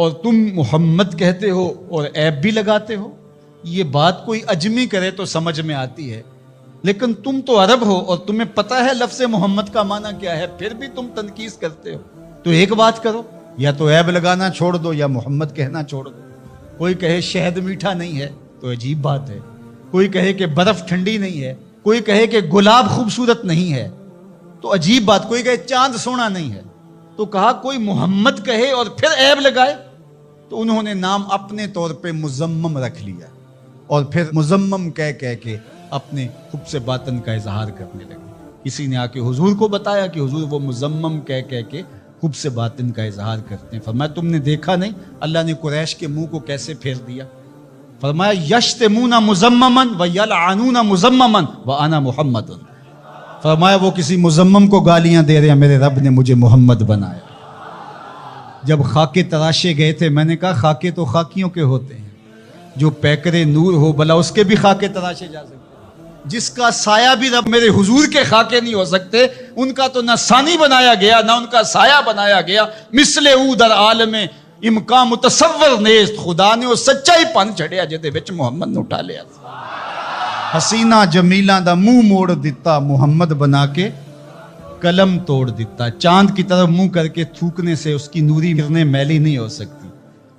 اور تم محمد کہتے ہو اور عیب بھی لگاتے ہو. یہ بات کوئی اجمی کرے تو سمجھ میں آتی ہے، لیکن تم تو عرب ہو اور تمہیں پتہ ہے لفظ محمد کا معنی کیا ہے، پھر بھی تم تنقیص کرتے ہو. تو ایک بات کرو، یا تو عیب لگانا چھوڑ دو یا محمد کہنا چھوڑ دو. کوئی کہے شہد میٹھا نہیں ہے تو عجیب بات ہے، کوئی کہے کہ برف ٹھنڈی نہیں ہے، کوئی کہے کہ گلاب خوبصورت نہیں ہے تو عجیب بات، کوئی کہے چاند سونا نہیں ہے. تو کہا کوئی محمد کہے اور پھر عیب لگائے، تو انہوں نے نام اپنے طور پہ مزمم رکھ لیا اور پھر مزمم کہہ کے اپنے خب سے باطن کا اظہار کرنے لگے. کسی نے آ کے حضور کو بتایا کہ حضور وہ مزمم کہہ کے خب سے باطن کا اظہار کرتے ہیں. فرمایا تم نے دیکھا نہیں اللہ نے قریش کے منہ کو کیسے پھیر دیا. فرمایا یشتمون مزمما ویلعنون مزمما وانا محمد. فرمایا وہ کسی مزمم کو گالیاں دے رہے ہیں، میرے رب نے مجھے محمد بنایا. جب خاکے تراشے گئے تھے میں نے کہا خاکے تو خاکیوں کے ہوتے ہیں، جو پیکرے نور ہو بلا اس کے بھی خاکے تراشے جا سکتے ہیں. جس کا سایہ بھی رب میرے حضور کے خاکے نہیں ہو سکتے، ان کا تو نہ ثانی بنایا گیا نہ ان کا سایہ بنایا گیا. مثل او در عالم امکان متصور نیست، خدا نے وہ سچائی پن چڑھیا جہدے وچ محمد نو اٹھا لیا. حسینہ جمیلاں دا منہ موڑ دیتا، محمد بنا کے قلم توڑ دیتا. چاند کی طرف منہ کر کے تھوکنے سے اس کی نوری کرنے میلی نہیں ہو سکتی.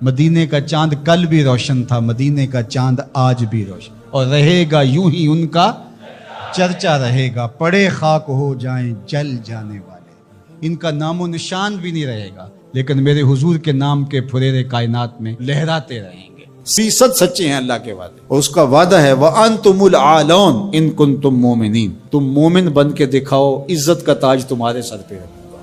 مدینے کا چاند کل بھی روشن تھا، مدینے کا چاند آج بھی روشن، اور رہے گا یوں ہی ان کا چرچا رہے گا. پڑے خاک ہو جائیں جل جانے والے، ان کا نام و نشان بھی نہیں رہے گا، لیکن میرے حضور کے نام کے پھریرے کائنات میں لہراتے رہیں گے. فیصد سچے ہیں اللہ کے وعدے، اور اس کا وعدہ ہے وَأَنْتُمُ الْعَالَوْنَ إِن كُنْتُم مُؤْمِنِينَ. تم مومن بن کے دکھاؤ، عزت کا تاج تمہارے سر پہ رکھوں گا.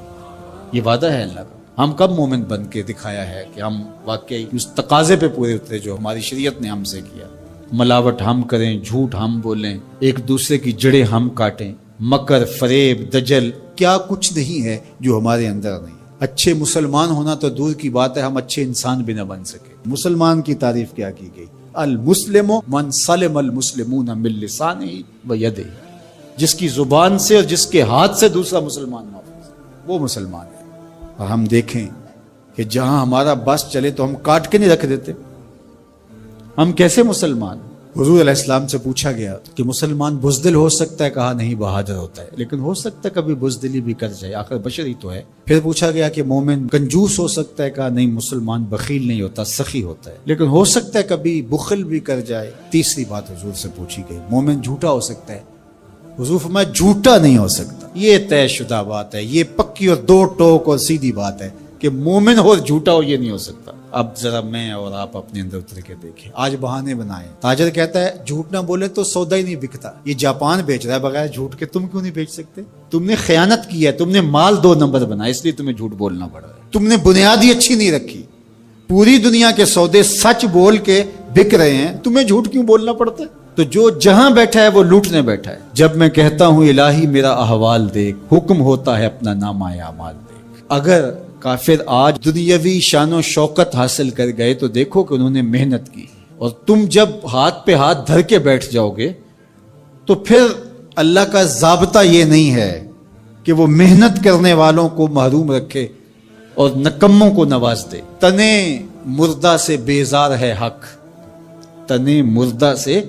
یہ وعدہ ہے اللہ کا. ہم کب مومن بن کے دکھایا ہے کہ ہم واقعی اس تقاضے پہ پورے اترے جو ہماری شریعت نے ہم سے کیا. ملاوٹ ہم کریں، جھوٹ ہم بولیں، ایک دوسرے کی جڑیں ہم کاٹیں، مکر فریب دجل کیا کچھ نہیں ہے جو ہمارے اندر نہیں. اچھے مسلمان ہونا تو دور کی بات ہے، ہم اچھے انسان بھی نہ بن سکے. مسلمان کی تعریف کیا کی گئی؟ المسلم من سلم المسلمون من لسانہ و یدہ. جس کی زبان سے اور جس کے ہاتھ سے دوسرا مسلمان محفوظ، وہ مسلمان ہے. اور ہم دیکھیں کہ جہاں ہمارا بس چلے تو ہم کاٹ کے نہیں رکھ دیتے. ہم کیسے مسلمان؟ حضور علیہ السلام سے پوچھا گیا کہ مسلمان بزدل ہو سکتا ہے؟ کہا نہیں، بہادر ہوتا ہے، لیکن ہو سکتا ہے کبھی بزدلی بھی کر جائے، آخر بشر ہی تو ہے. پھر پوچھا گیا کہ مومن کنجوس ہو سکتا ہے؟ کہا نہیں، مسلمان بخیل نہیں ہوتا، سخی ہوتا ہے، لیکن ہو سکتا ہے کبھی بخل بھی کر جائے. تیسری بات حضور سے پوچھی گئی، مومن جھوٹا ہو سکتا ہے؟ حضور فرمایا جھوٹا نہیں ہو سکتا. یہ طے شدہ بات ہے، یہ پکی اور دو ٹوک اور سیدھی بات ہے کہ مومن ہو اور جھوٹا ہو یہ نہیں ہو سکتا. اب ذرا میں اور آپ اپنے اندر اتر کے دیکھیں. آج بہانے بنائے. تاجر کہتا ہے جھوٹ نہ بولے تو سودا ہی نہیں بکتا. یہ جاپان بیچ رہا ہے بغیر جھوٹ کے، تم کیوں نہیں بیچ سکتے؟ تم نے خیانت کی ہے، تم نے مال 2 نمبر بنایا، اس لیے تمہیں جھوٹ بولنا پڑ رہا ہے. تم نے بنیاد ہی اچھی نہیں رکھی. پوری دنیا کے سودے سچ بول کے بک رہے ہیں، تمہیں جھوٹ کیوں بولنا پڑتا ہے؟ تو جو جہاں بیٹھا ہے وہ لوٹنے بیٹھا ہے. جب میں کہتا ہوں الہی میرا احوال دیکھ، حکم ہوتا ہے اپنا نامہ اعمال دیکھ. اگر کافر آج دنیاوی شان و شوکت حاصل کر گئے تو دیکھو کہ انہوں نے محنت کی، اور تم جب ہاتھ پہ ہاتھ دھر کے بیٹھ جاؤ گے تو پھر اللہ کا ضابطہ یہ نہیں ہے کہ وہ محنت کرنے والوں کو محروم رکھے اور نکموں کو نواز دے. تنے مردہ سے بیزار ہے حق، تنے مردہ سے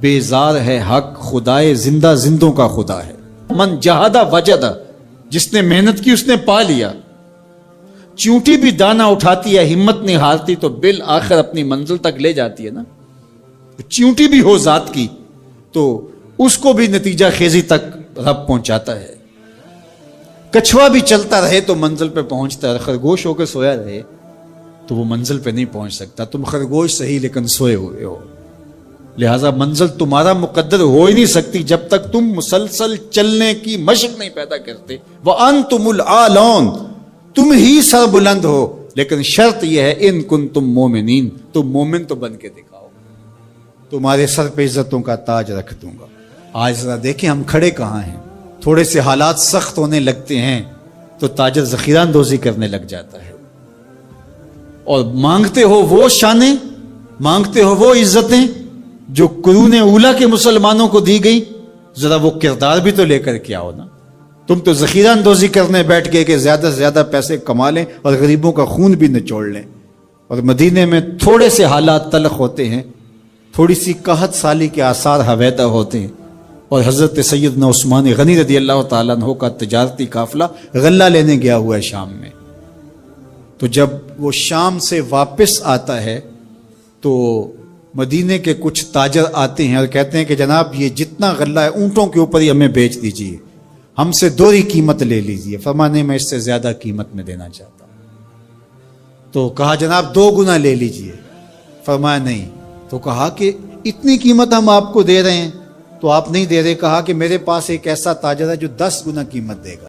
بیزار ہے حق، خدائے زندہ زندوں کا خدا ہے. من جہادہ وجدہ، جس نے محنت کی اس نے پا لیا. چونٹی بھی دانا اٹھاتی ہے، ہمت نہیں ہارتی تو بالآخر اپنی منزل تک لے جاتی ہے نا. چونٹی بھی ہو ذات کی تو اس کو بھی نتیجہ خیزی تک رب پہنچاتا ہے. کچھوا بھی چلتا رہے تو منزل پہ پہنچتا ہے. خرگوش ہو کے سویا رہے تو وہ منزل پہ نہیں پہنچ سکتا. تم خرگوش صحیح لیکن سوئے ہوئے ہو، لہٰذا منزل تمہارا مقدر ہو ہی نہیں سکتی جب تک تم مسلسل چلنے کی مشق نہیں پیدا کرتے. وَأَنْتُمُ الْعَالَوْنَ، تم ہی سر بلند ہو، لیکن شرط یہ ہے ان کنتم مومنین، تم مومن تو بن کے دکھاؤ، تمہارے سر پہ عزتوں کا تاج رکھ دوں گا. آج ذرا دیکھیں ہم کھڑے کہاں ہیں. تھوڑے سے حالات سخت ہونے لگتے ہیں تو تاجر ذخیرہ اندوزی کرنے لگ جاتا ہے، اور مانگتے ہو وہ شانیں، مانگتے ہو وہ عزتیں جو قرون اولا کے مسلمانوں کو دی گئی. ذرا وہ کردار بھی تو لے کر کے آؤ نا. تم تو ذخیرہ اندوزی کرنے بیٹھ گئے کہ زیادہ سے زیادہ پیسے کما لیں اور غریبوں کا خون بھی نچوڑ لیں. اور مدینے میں تھوڑے سے حالات تلخ ہوتے ہیں، تھوڑی سی قحط سالی کے آثار حویدہ ہوتے ہیں، اور حضرت سیدنا عثمان غنی رضی اللہ تعالیٰ عنہ کا تجارتی قافلہ غلہ لینے گیا ہوا ہے شام میں. تو جب وہ شام سے واپس آتا ہے تو مدینے کے کچھ تاجر آتے ہیں اور کہتے ہیں کہ جناب یہ جتنا غلہ ہے اونٹوں کے اوپر ہی ہمیں بیچ دیجیے، ہم سے دوہری قیمت لے لیجیے. فرمانے میں اس سے زیادہ قیمت میں دینا چاہتا ہوں. تو کہا جناب 2 گنا لے لیجیے. فرمایا نہیں. تو کہا کہ اتنی قیمت ہم آپ کو دے رہے ہیں تو آپ نہیں دے رہے. کہا کہ میرے پاس ایک ایسا تاجر ہے جو 10 گنا قیمت دے گا.